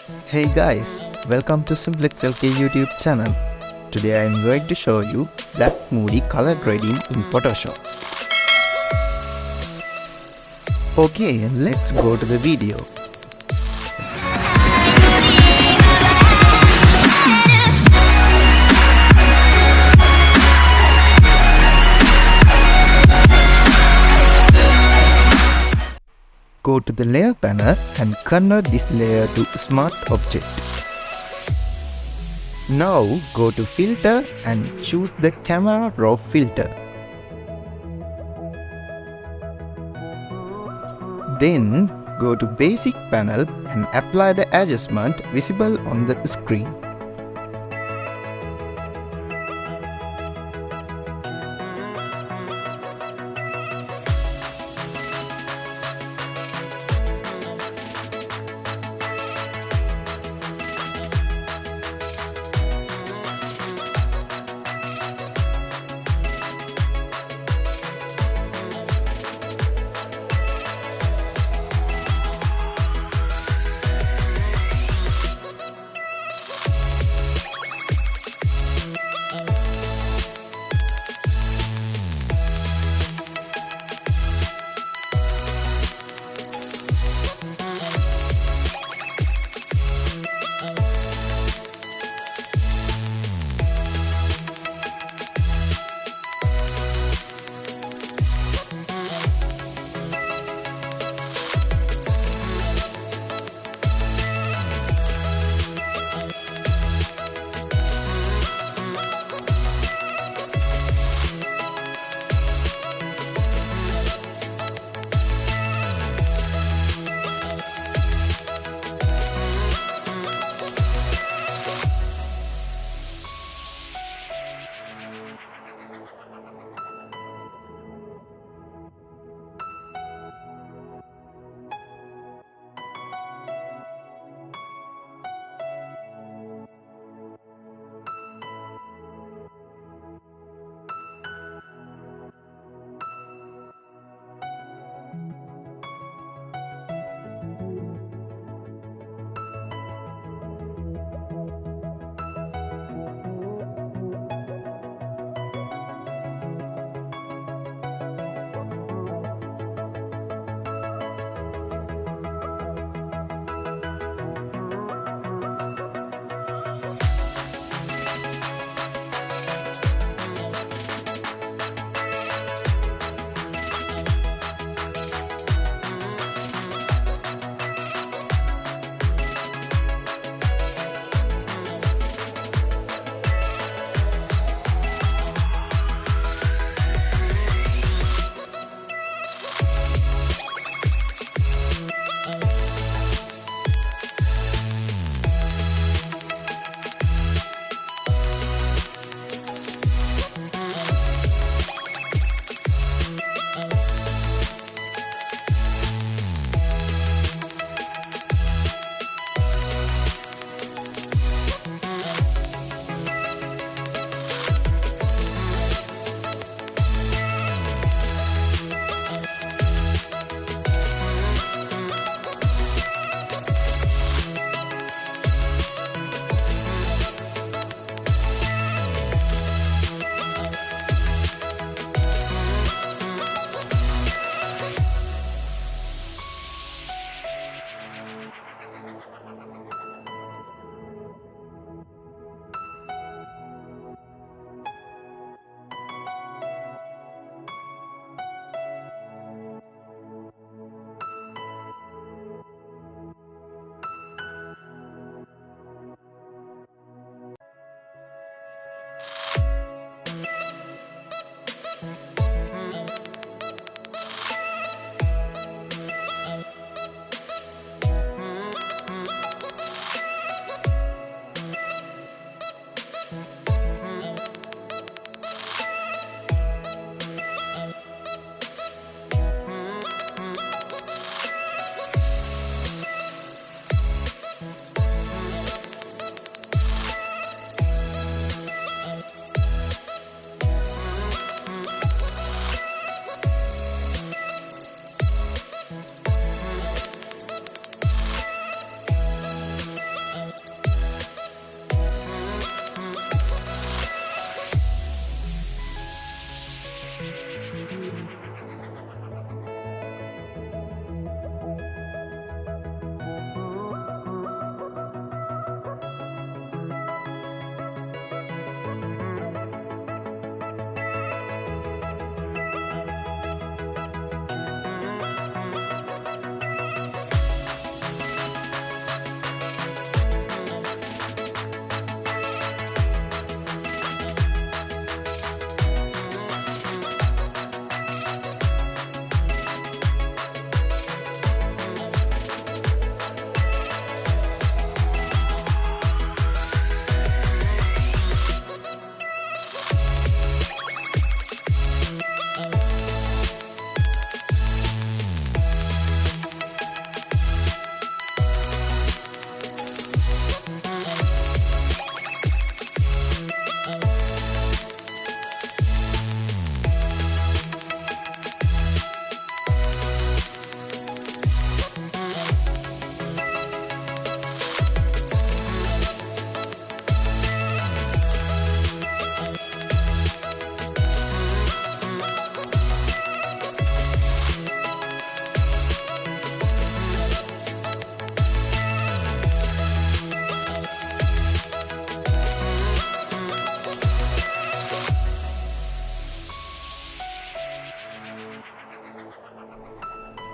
Hey guys, welcome to Simplex LK YouTube channel. Today I am going to show you black Moody color grading in Photoshop. Okay, let's go to the video. Go to the layer panel and convert this layer to smart object. Now go to filter and choose the camera raw filter. Then go to basic panel and apply the adjustment visible on the screen.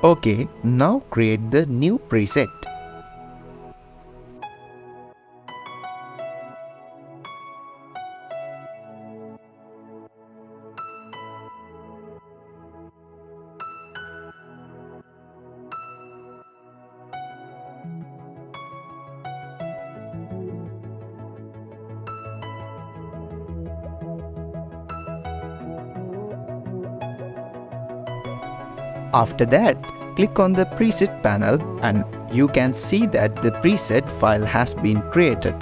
Okay, now create the new preset. After that, click on the preset panel and you can see that the preset file has been created.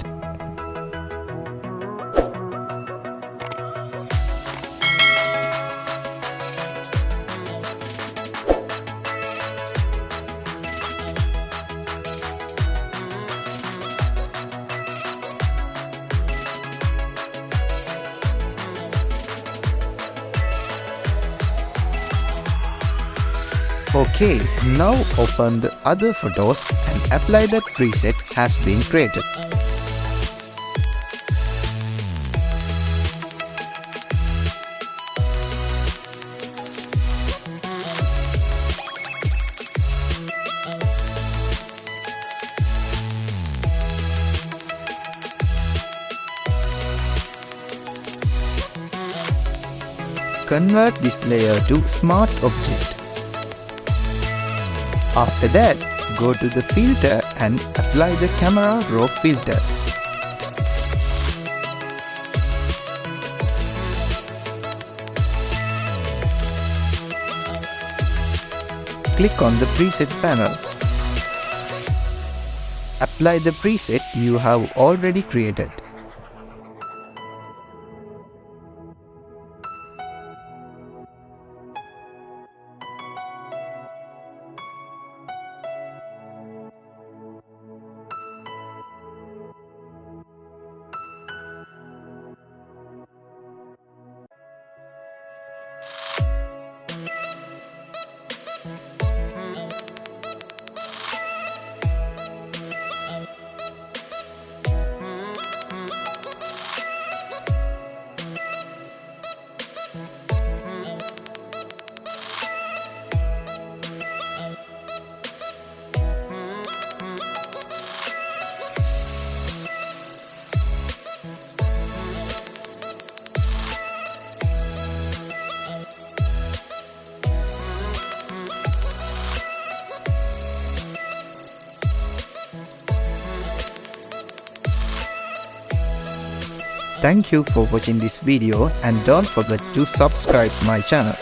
Okay, now open the other photos and apply that preset has been created. Convert this layer to Smart Object. After that, go to the filter and apply the camera raw filter. Click on the preset panel. Apply the preset you have already created. Thank you for watching this video and don't forget to subscribe my channel.